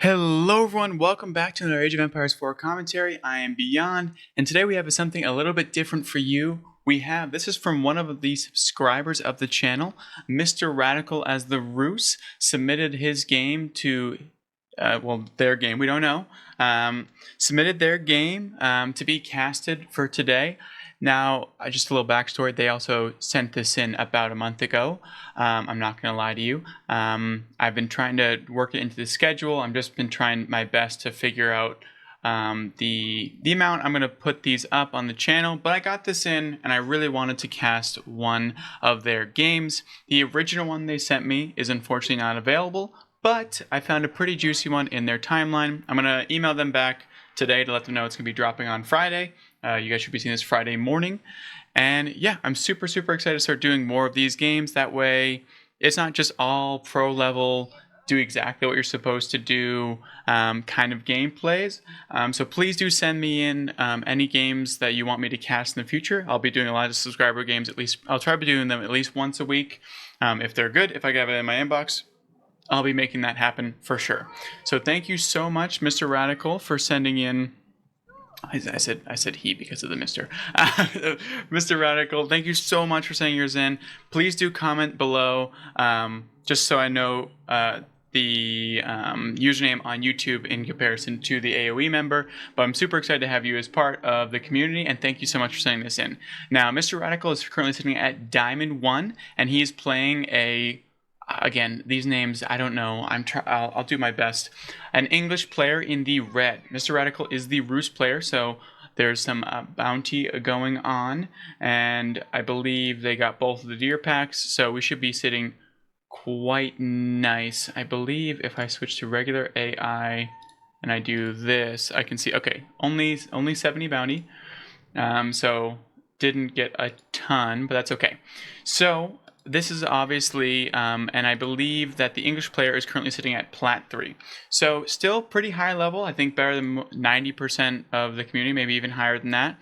Hello everyone, welcome back to another Age of Empires 4 commentary. I am Beyond, and today we have something a little bit different for you. This is from one of the subscribers of the channel, Mr. Radical as the Rus, submitted his game to, their game, we don't know, submitted their game to be casted for today. Now, just a little backstory, they also sent this in about a month ago. I'm not going to lie to you. I've been trying to work it into the schedule. I've just been trying my best to figure out the amount I'm going to put these up on the channel. But I got this in, and I really wanted to cast one of their games. The original one they sent me is unfortunately not available, but I found a pretty juicy one in their timeline. I'm going to email them back today to let them know it's going to be dropping on Friday. You guys should be seeing this Friday morning. And yeah, I'm super excited to start doing more of these games. That way, it's not just all pro level, do exactly what you're supposed to do kind of gameplays. So please do send me in any games that you want me to cast in the future. I'll be doing a lot of subscriber games, at least. I'll try to be doing them at least once a week. If they're good, if I have it in my inbox, I'll be making that happen for sure. So thank you so much, Mr. Radical, for sending in. I said he because of the Mr. Mr. Radical, thank you so much for sending yours in. Please do comment below, just so I know the username on YouTube in comparison to the AOE member. But I'm super excited to have you as part of the community, and thank you so much for sending this in. Now, Mr. Radical is currently sitting at Diamond 1, and he's playing a... Again, these names, I don't know. I'll do my best. An English player in the red. Mr. Radical is the Rus player, so there's some bounty going on. And I believe they got both of the deer packs, so we should be sitting quite nice. I believe if I switch to regular AI and I do this, I can see, okay, only 70 bounty. So didn't get a ton, but that's okay. So this is obviously, and I believe that the English player is currently sitting at Plat 3. So still pretty high level, I think better than 90% of the community, maybe even higher than that.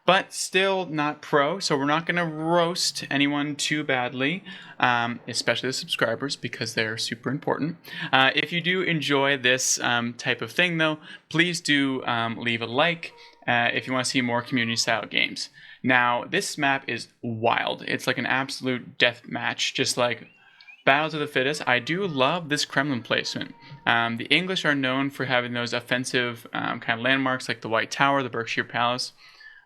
But still not pro, so we're not going to roast anyone too badly, especially the subscribers, because they're super important. If you do enjoy this type of thing, though, please do leave a like if you want to see more community-style games. Now, this map is wild. It's like an absolute death match, just like Battle to the Fittest. I do love this Kremlin placement. The English are known for having those offensive kind of landmarks like the White Tower, the Berkshire Palace.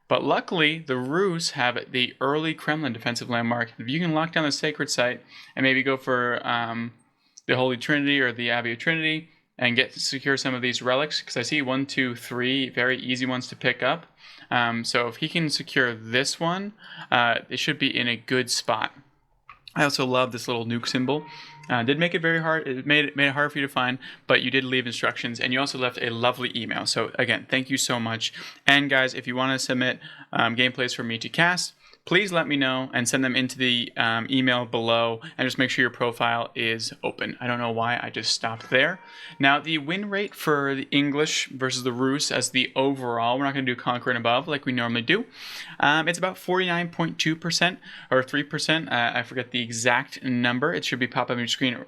But luckily, the Rus have the early Kremlin defensive landmark. If you can lock down the sacred site and maybe go for the Holy Trinity or the Abbey of Trinity and get to secure some of these relics, because I see 1, 2, 3 very easy ones to pick up. So if he can secure this one, it should be in a good spot. I also love this little nuke symbol. Did make it very hard. It made it hard for you to find, but you did leave instructions, and you also left a lovely email. So again, thank you so much. And guys, if you want to submit gameplays for me to cast, please let me know and send them into the email below, and just make sure your profile is open. I don't know why I just stopped there. Now, the win rate for the English versus the Rus as the overall, we're not going to do Conquer and Above like we normally do. It's about 49.2% or 3%. I forget the exact number. It should be popped up on your screen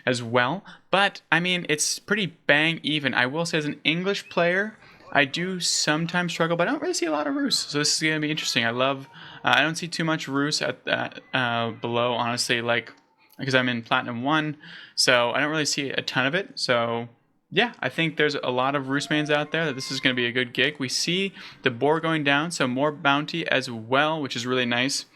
as well. But, I mean, it's pretty bang even. I will say as an English player, I do sometimes struggle, but I don't really see a lot of Rus. So this is going to be interesting. I don't see too much Rus at below, honestly, like, because I'm in Platinum 1, so I don't really see a ton of it. So yeah, I think there's a lot of Rus mains out there that this is going to be a good gig. We see the boar going down, so more bounty as well, which is really nice.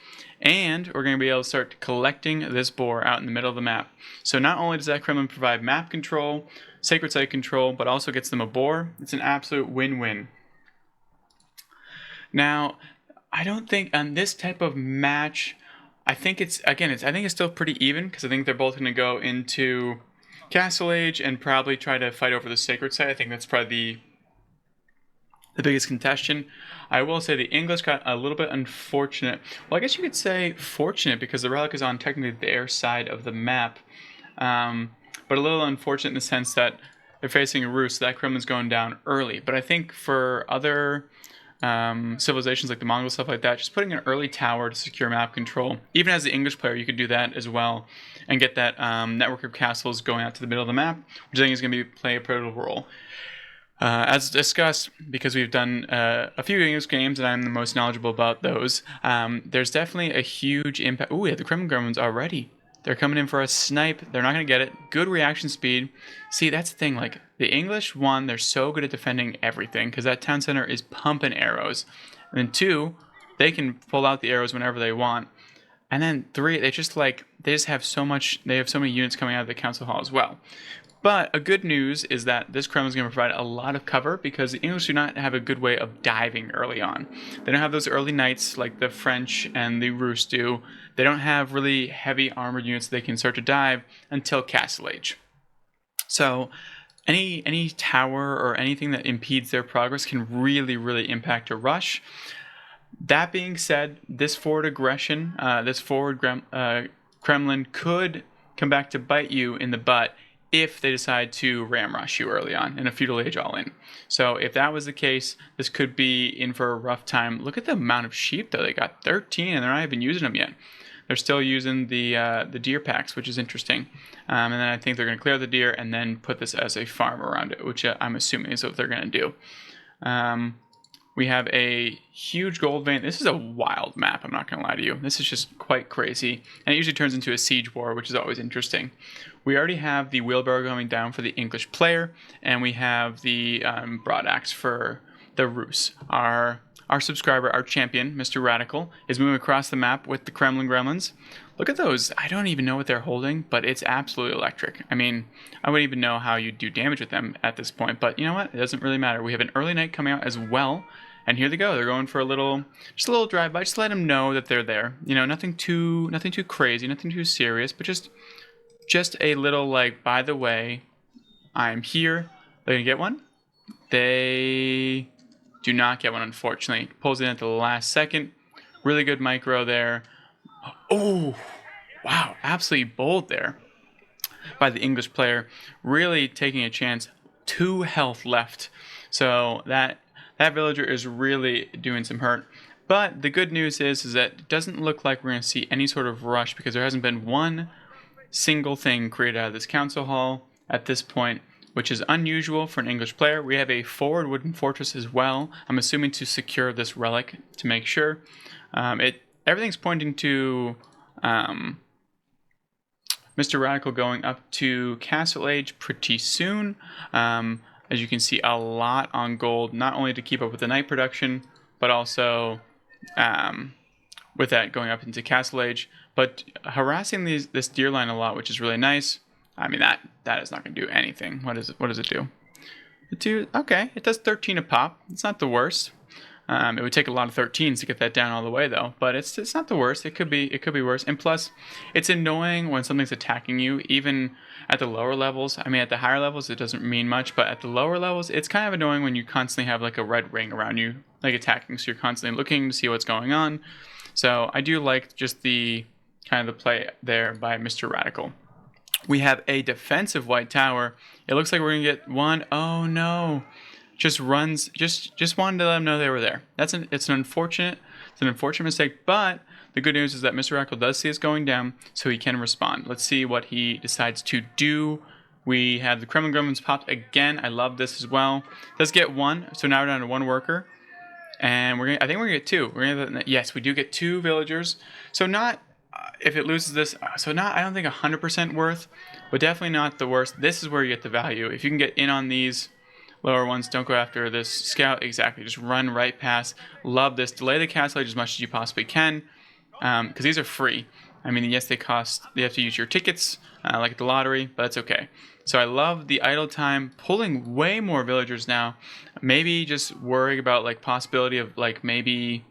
And we're going to be able to start collecting this boar out in the middle of the map. So not only does that Kremlin provide map control, sacred site control, but also gets them a boar. It's an absolute win-win. Now, I don't think on this type of match, I think it's still pretty even, because I think they're both going to go into Castle Age and probably try to fight over the sacred site. I think that's probably the biggest contention. I will say the English got a little bit unfortunate. Well, I guess you could say fortunate, because the relic is on technically their side of the map. But a little unfortunate in the sense that they're facing a Rus, so that Kremlin's going down early. But I think for other civilizations like the Mongols, stuff like that, just putting an early tower to secure map control. Even as the English player, you could do that as well and get that network of castles going out to the middle of the map, which I think is going to play a pivotal role. As discussed, because we've done a few English games and I'm the most knowledgeable about those, there's definitely a huge impact. Ooh, yeah, the Kremlin Gremlins already. They're coming in for a snipe. They're not going to get it. Good reaction speed. See, that's the thing. Like, the English, one, they're so good at defending everything because that town center is pumping arrows. And then two, they can pull out the arrows whenever they want. And then three, they just have so many units coming out of the council hall as well. But a good news is that this Kremlin is going to provide a lot of cover because the English do not have a good way of diving early on. They don't have those early knights like the French and the Rus do. They don't have really heavy armored units they can start to dive until Castle Age. So any tower or anything that impedes their progress can really, really impact a rush. That being said, this forward aggression, Kremlin could come back to bite you in the butt if they decide to ram rush you early on in a feudal age all-in. So if that was the case, this could be in for a rough time. Look at the amount of sheep, though. They got 13, and they're not even using them yet. They're still using the deer packs, which is interesting. And then I think they're going to clear the deer and then put this as a farm around it, which I'm assuming is what they're going to do. We have a huge gold vein. This is a wild map, I'm not going to lie to you. This is just quite crazy. And it usually turns into a siege war, which is always interesting. We already have the wheelbarrow going down for the English player, and we have the broad axe for the Rus. Our subscriber, our champion, Mr. Radical, is moving across the map with the Kremlin Gremlins. Look at those. I don't even know what they're holding, but it's absolutely electric. I mean, I wouldn't even know how you do damage with them at this point, but you know what? It doesn't really matter. We have an early knight coming out as well, and here they go. They're going for just a little drive-by, just to let them know that they're there. You know, nothing too crazy, nothing too serious, but just a little like, by the way, I'm here. They're gonna get one. They do not get one, unfortunately. Pulls in at the last second. Really good micro there. Oh, wow, absolutely bold there by the English player. Really taking a chance. 2 health left. So that villager is really doing some hurt. But the good news is that it doesn't look like we're going to see any sort of rush because there hasn't been one single thing created out of this council hall at this point, which is unusual for an English player. We have a forward wooden fortress as well. I'm assuming to secure this relic to make sure. Everything's pointing to Mr. Radical going up to Castle Age pretty soon. As you can see, a lot on gold, not only to keep up with the knight production, but also with that going up into Castle Age, but harassing this deer line a lot, which is really nice. I mean, that is not going to do anything. What does it do? Okay, it does 13 a pop. It's not the worst. It would take a lot of 13s to get that down all the way, though. But it's not the worst. It could be worse. And plus, it's annoying when something's attacking you, even at the lower levels. I mean, at the higher levels, it doesn't mean much. But at the lower levels, it's kind of annoying when you constantly have like a red ring around you, like attacking. So you're constantly looking to see what's going on. So I do like just the kind of the play there by Mr. Radical. We have a defensive white tower. It looks like we're going to get one. Oh, no. Just runs, just wanted to let them know they were there. It's an unfortunate mistake, but the good news is that Mr. Radical does see us going down, so he can respond. Let's see what he decides to do. We have the Kremlin Gremlins popped again. I love this as well. Let's get one, so now we're down to 1 worker. And I think we're gonna get 2. Yes, we do get 2 villagers. So not, if it loses this, I don't think 100% worth, but definitely not the worst. This is where you get the value. If you can get in on these lower ones, don't go after this scout. Exactly, just run right past. Love this. Delay the castle age as much as you possibly can, because these are free. I mean, yes, they cost. You have to use your tickets, like at the lottery, but that's okay. So I love the idle time, pulling way more villagers now. Maybe just worrying about like possibility of like maybe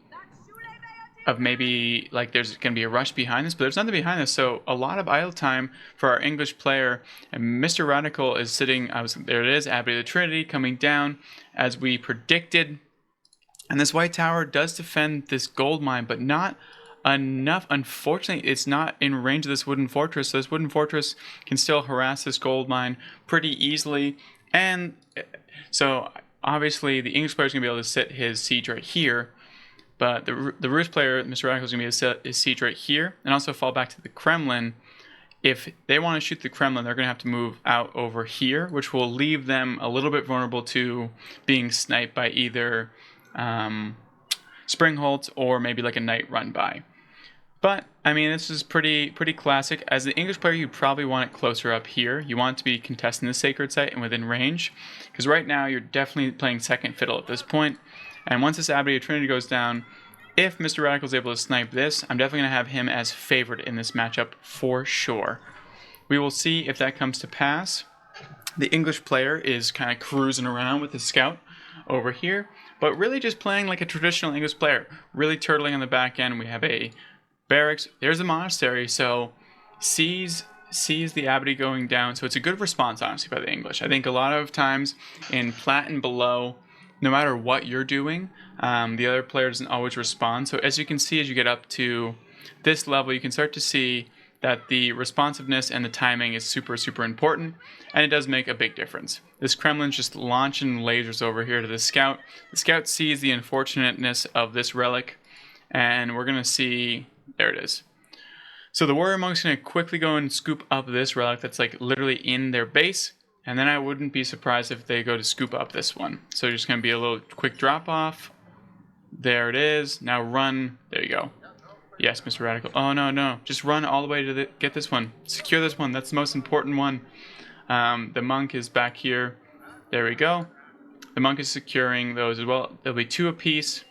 like there's going to be a rush behind this, but there's nothing behind this. So a lot of idle time for our English player. And Mr. Radical is sitting, there it is, Abbey of the Trinity coming down as we predicted. And this white tower does defend this gold mine, but not enough. Unfortunately, it's not in range of this wooden fortress. So this wooden fortress can still harass this gold mine pretty easily. And so obviously the English player is going to be able to sit his siege right here, but the Rus player, Mr. Radical, is going to be able to set his siege right here, and also fall back to the Kremlin. If they want to shoot the Kremlin, they're going to have to move out over here, which will leave them a little bit vulnerable to being sniped by either Springholtz or maybe like a knight run by. But, I mean, this is pretty classic. As the English player, you probably want it closer up here. You want it to be contesting the sacred site and within range. Because right now, you're definitely playing second fiddle at this point. And once this Abbey of Trinity goes down, if Mr. Radical is able to snipe this, I'm definitely going to have him as favored in this matchup for sure. We will see if that comes to pass. The English player is kind of cruising around with his scout over here, but really just playing like a traditional English player. Really turtling on the back end. We have a barracks. There's a monastery, so sees the abbey going down. So it's a good response, honestly, by the English. I think a lot of times in plat and below, no matter what you're doing, the other player doesn't always respond. So as you can see, as you get up to this level, you can start to see that the responsiveness and the timing is super important, and it does make a big difference. This Kremlin's just launching lasers over here to the scout. The scout sees the unfortunateness of this relic, and we're going to see, there it is. So the warrior monk's going to quickly go and scoop up this relic that's like literally in their base, and then I wouldn't be surprised if they go to scoop up this one. So just going to be a little quick drop off. There it is. Now run. There you go. Yes, Mr. Radical. Oh, no. Just run all the way to get this one. Secure this one. That's the most important one. The monk is back here. There we go. The monk is securing those as well. There'll be 2 apiece.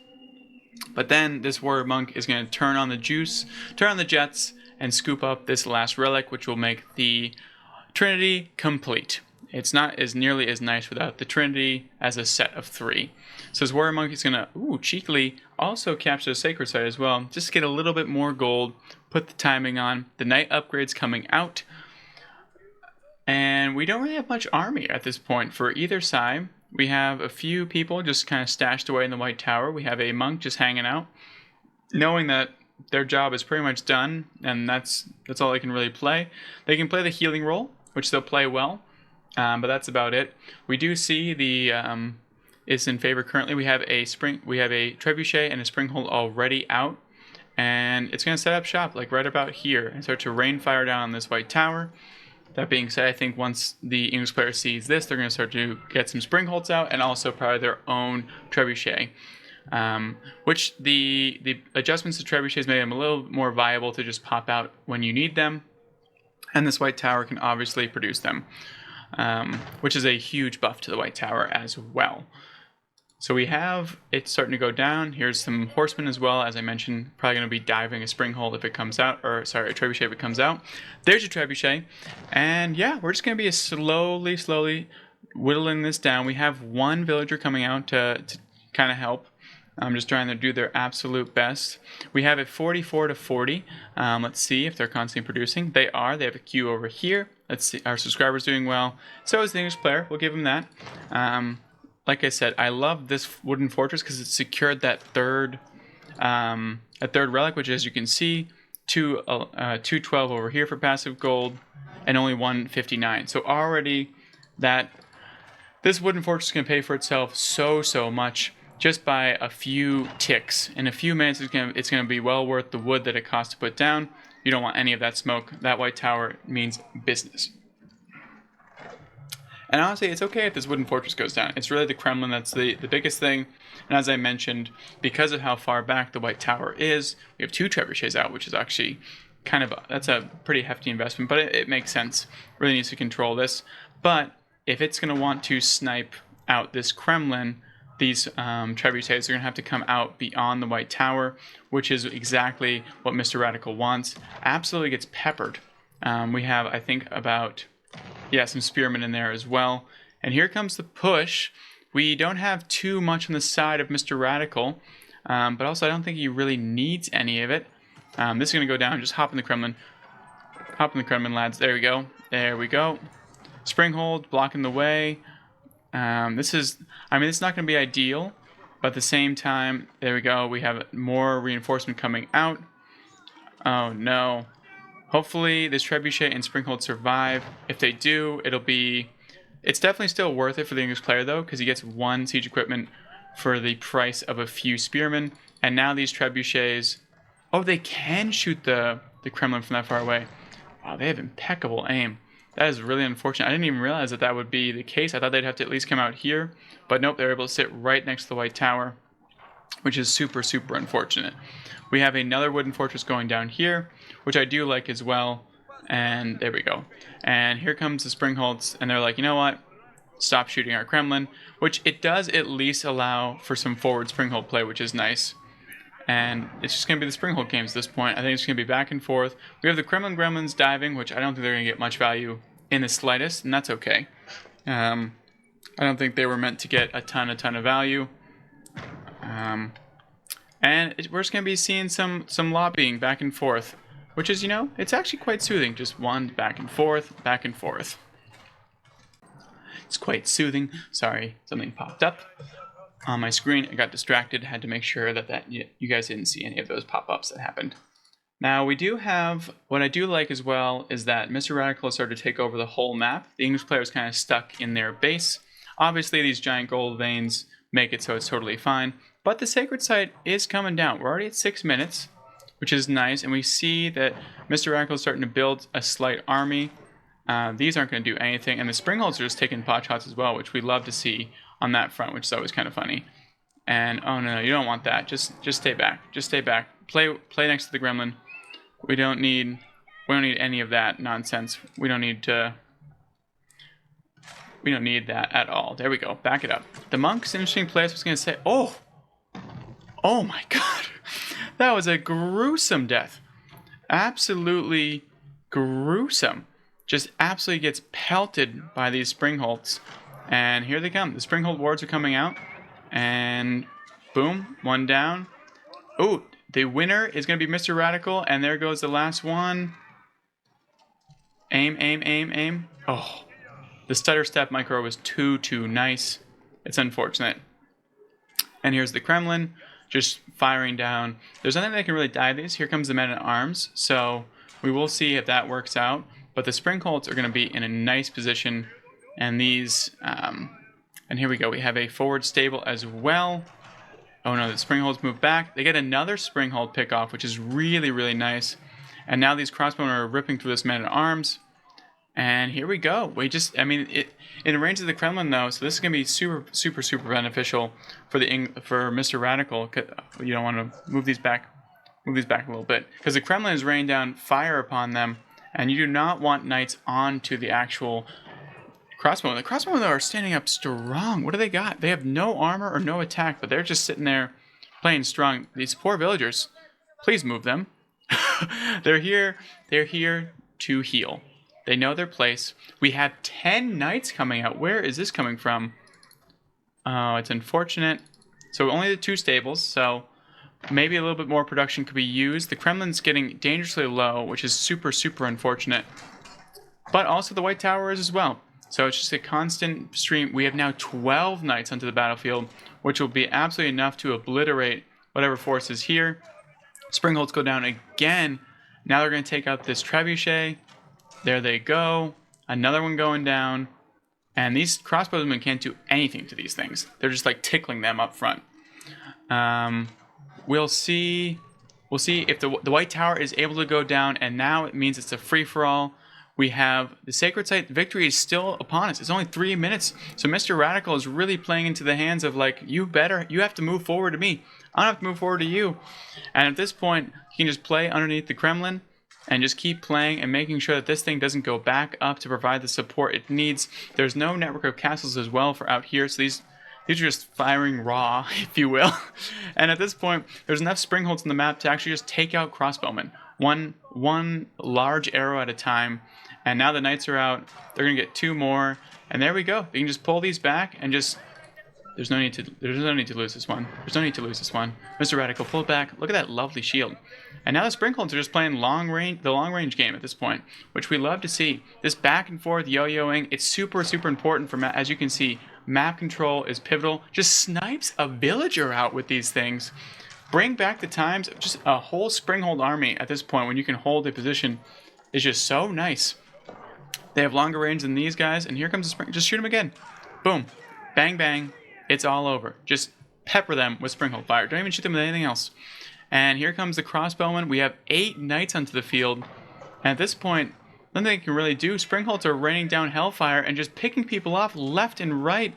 But then this warrior monk is going to turn on the juice, turn on the jets, and scoop up this last relic, which will make the Trinity complete. It's not as nearly as nice without the Trinity as a set of 3. So this warrior monk is going to, cheekily, also capture the sacred site as well. Just get a little bit more gold, put the timing on. The knight upgrade's coming out. And we don't really have much army at this point for either side. We have a few people just kind of stashed away in the White Tower. We have a monk just hanging out, knowing that their job is pretty much done, and that's all they can really play. They can play the healing role, which they'll play well, but that's about it. We do see the is in favor currently. We have a trebuchet and a springhold already out, and it's going to set up shop like right about here and start to rain fire down on this White Tower. That being said, I think once the English player sees this, they're going to start to get some springholds out and also probably their own trebuchet, which the adjustments to trebuchets made them a little more viable to just pop out when you need them, and this White Tower can obviously produce them, which is a huge buff to the White Tower as well. So we have it starting to go down. Here's some horsemen as well. As I mentioned, probably going to be diving a springhold if it comes out, or sorry, a trebuchet if it comes out. There's your trebuchet. And yeah, we're just going to be slowly whittling this down. We have 1 villager coming out to kind of help. I'm just trying to do their absolute best. We have it 44 to 40. Let's see if they're constantly producing. They are. They have a queue over here. Let's see. Our subscriber's doing well. So is the English player. We'll give them that. Like I said, I love this wooden fortress because it secured that third relic, which, as you can see, 212 over here for passive gold, and only 159. So already this wooden fortress can pay for itself so much just by a few ticks. In a few minutes, it's gonna be well worth the wood that it costs to put down. You don't want any of that smoke. That White Tower means business. And honestly, it's okay if this wooden fortress goes down. It's really the Kremlin that's the biggest thing. And as I mentioned, because of how far back the White Tower is, we have 2 trebuchets out, which is actually that's a pretty hefty investment, but it makes sense. Really needs to control this. But if it's going to want to snipe out this Kremlin, these trebuchets are going to have to come out beyond the White Tower, which is exactly what Mr. Radical wants. Absolutely gets peppered. We have, I think, about... some spearmen in there as well. And here comes the push. We don't have too much on the side of Mr. Radical, but also I don't think he really needs any of it. This is going to go down. Just hop in the Kremlin. Hop in the Kremlin, lads. There we go. There we go. Springhold, blocking the way. This is not going to be ideal, but at the same time, there we go. We have more reinforcement coming out. Oh, no. Hopefully, this trebuchet and springhold survive. If they do, it'll be It's definitely still worth it for the English player, though, because he gets 1 siege equipment for the price of a few spearmen. And now these trebuchets... Oh, they can shoot the Kremlin from that far away. Wow, they have impeccable aim. That is really unfortunate. I didn't even realize that that would be the case. I thought they'd have to at least come out here. But nope, they're able to sit right next to the White Tower, which is super, super unfortunate. We have another wooden fortress going down here, which I do like as well. And there we go. And here comes the Springholds, and they're like, you know what? Stop shooting our Kremlin, which it does at least allow for some forward Springhold play, which is nice. And it's just going to be the Springhold games at this point. I think it's going to be back and forth. We have the Kremlin Gremlins diving, which I don't think they're going to get much value in the slightest, and that's okay. I don't think they were meant to get a ton of value. And we're just going to be seeing some lobbying back and forth, which is, you know, it's actually quite soothing. Just one back and forth, back and forth. It's quite soothing. Sorry, something popped up on my screen. I got distracted. Had to make sure that you guys didn't see any of those pop-ups that happened. Now, we do have, what I do like as well is that Mr. Radical has started to take over the whole map. The English player is kind of stuck in their base. Obviously, these giant gold veins make it so it's totally fine. But the Sacred Site is coming down. We're already at 6 minutes, which is nice. And we see that Mr. Radical is starting to build a slight army. These aren't going to do anything. And the Springholds are just taking pot shots as well, which we love to see on that front, which is always kind of funny. And, oh no, you don't want that. Just stay back. Just stay back. Play next to the Gremlin. We don't need any of that nonsense. We don't need that at all. There we go. Back it up. The monk's an interesting place. I was going to say, oh my god. That was a gruesome death. Absolutely gruesome. Just absolutely gets pelted by these Springholds. And here they come. The Springhold wards are coming out. And boom, one down. Oh, the winner is going to be Mr. Radical. And there goes the last one. Aim, aim, aim, aim. Oh, the stutter step micro was too nice. It's unfortunate. And here's the Kremlin just firing down. There's nothing that can really die these. Here comes the men-at-arms. So we will see if that works out. But the Springholds are going to be in a nice position. And these... and here we go. We have a forward stable as well. Oh no, the Springholds move back. They get another Springhold pickoff, which is really, really nice. And now these crossbowmen are ripping through this man-at-arms. And here we go. In the range of the Kremlin though, so this is going to be super, super, super beneficial for Mr. Radical. You don't want to move these back a little bit, because the Kremlin is raining down fire upon them, and you do not want knights onto the actual crossbowmen. The crossbowmen are standing up strong. What do they got? They have no armor or no attack, but they're just sitting there playing strong. These poor villagers, please move them. They're here to heal. They know their place. We have 10 knights coming out. Where is this coming from? Oh, it's unfortunate. So only the 2 stables, so maybe a little bit more production could be used. The Kremlin's getting dangerously low, which is super, super unfortunate. But also the White Tower is as well. So it's just a constant stream. We have now 12 knights onto the battlefield, which will be absolutely enough to obliterate whatever force is here. Springholds go down again. Now they're going to take out this trebuchet. There they go. Another one going down. And these crossbowmen can't do anything to these things. They're just like tickling them up front. We'll see if the White Tower is able to go down, and now it means it's a free-for-all. We have the Sacred Site. Victory is still upon us. It's only 3 minutes. So Mr. Radical is really playing into the hands of, like, you have to move forward to me. I don't have to move forward to you. And at this point, he can just play underneath the Kremlin and just keep playing and making sure that this thing doesn't go back up to provide the support it needs. There's no network of castles as well for out here, so these are just firing raw, if you will. And at this point, there's enough Springholds on the map to actually just take out crossbowmen. One large arrow at a time. And now the knights are out. They're going to get 2 more. And there we go. You can just pull these back and just... There's no need to lose this one. There's no need to lose this one. Mr. Radical, pull it back. Look at that lovely shield. And now the Springholds are just playing the long range game at this point, which we love to see. This back and forth yo-yoing, it's super, super important for as you can see, map control is pivotal. Just snipes a villager out with these things. Bring back the times. Just a whole Springhold army at this point when you can hold a position is just so nice. They have longer range than these guys, and here comes the spring. Just shoot them again. Boom. Bang, bang. It's all over. Just pepper them with Springhold fire. Don't even shoot them with anything else. And here comes the crossbowman. We have 8 knights onto the field. And at this point, nothing they can really do. Springholds are raining down hellfire and just picking people off left and right.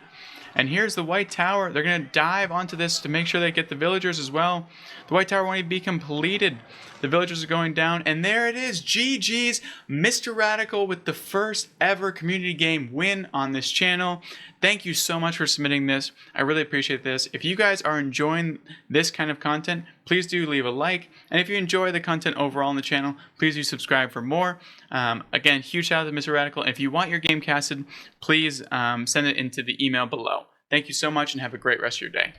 And here's the White Tower. They're going to dive onto this to make sure they get the villagers as well. The White Tower won't even be completed. The villagers are going down. And there it is. GG's. Mr. Radical with the first ever community game win on this channel. Thank you so much for submitting this. I really appreciate this. If you guys are enjoying this kind of content, please do leave a like. And if you enjoy the content overall on the channel, please do subscribe for more. Again, huge shout out to Mr. Radical. And if you want your game casted, please send it into the email below. Thank you so much and have a great rest of your day.